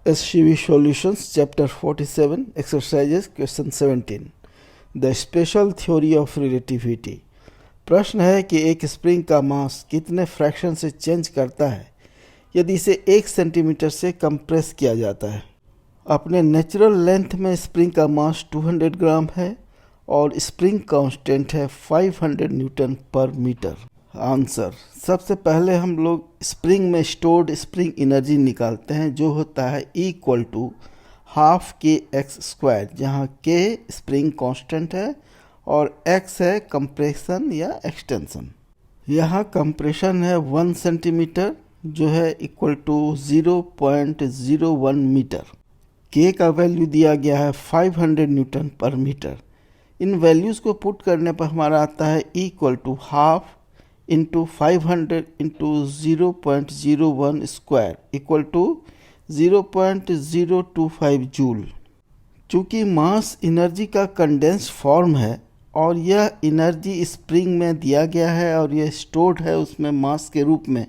SCV Solutions, Chapter 47, Exercises, Question 17. The Special Theory of Relativity. प्रश्न है कि एक स्प्रिंग का मास कितने फ्रैक्शन से चेंज करता है यदि इसे 1 सेंटीमीटर से कंप्रेस किया जाता है। अपने नेचुरल लेंथ में स्प्रिंग का मास 200 ग्राम है और स्प्रिंग कांस्टेंट है 500 न्यूटन पर मीटर। आंसर, सबसे पहले हम लोग स्प्रिंग में स्टोर्ड स्प्रिंग एनर्जी निकालते हैं जो होता है इक्वल टू हाफ के एक्स स्क्वायर, जहाँ के स्प्रिंग कांस्टेंट है और x है कंप्रेशन या एक्सटेंशन। यहाँ कंप्रेशन है 1 सेंटीमीटर जो है इक्वल टू 0.01 मीटर। k का वैल्यू दिया गया है 500 न्यूटन पर मीटर। इन वैल्यूज़ को पुट करने पर हमारा आता है equal to half into 500 into 0.01 square equal to 0.025 joule. चूँकि मास एनर्जी का कंडेंस्ड फॉर्म है और यह एनर्जी स्प्रिंग में दिया गया है और यह स्टोर्ड है उसमें मास के रूप में,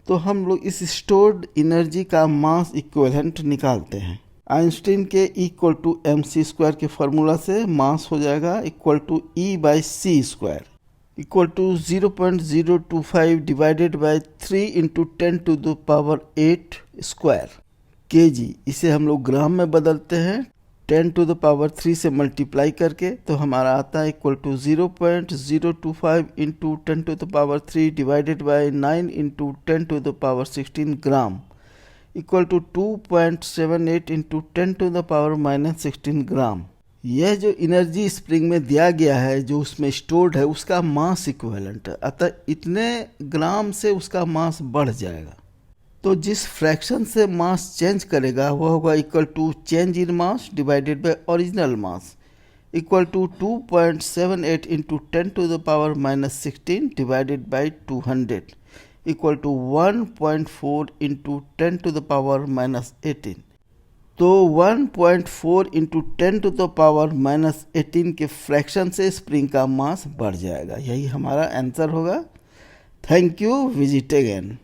तो हम लोग इस स्टोर्ड एनर्जी का मास इक्विवेलेंट निकालते हैं। आइंस्टीन के इक्वल टू mc स्क्वायर के फार्मूला से मास हो जाएगा equal to E/c square equal to 0.025 divided by 3 into 10 to the power 8 square kg। इसे हम लोग ग्राम में बदलते हैं 10 टू द पावर 3 से मल्टीप्लाई करके, तो हमारा आता है equal to 0.025 into 10 to the power 3 divided by 9 into 10 to the power 16 gram equal to 2.78 into 10 to the power -16 gram. यह जो एनर्जी स्प्रिंग में दिया गया है जो उसमें स्टोर्ड है उसका मास इक्विवेलेंट है, अतः इतने ग्राम से उसका मास बढ़ जाएगा। तो जिस फ्रैक्शन से मास चेंज करेगा वह होगा equal to change in mass divided by original mass equal to 2.78 into 10 to the power -16 divided by 200 equal to 1.4 into 10 to the power -18। तो 1.4 इंटू 10 टू द पावर -18 के फ्रैक्शन से spring का मास बढ़ जाएगा। यही हमारा आंसर होगा। Thank you, visit again.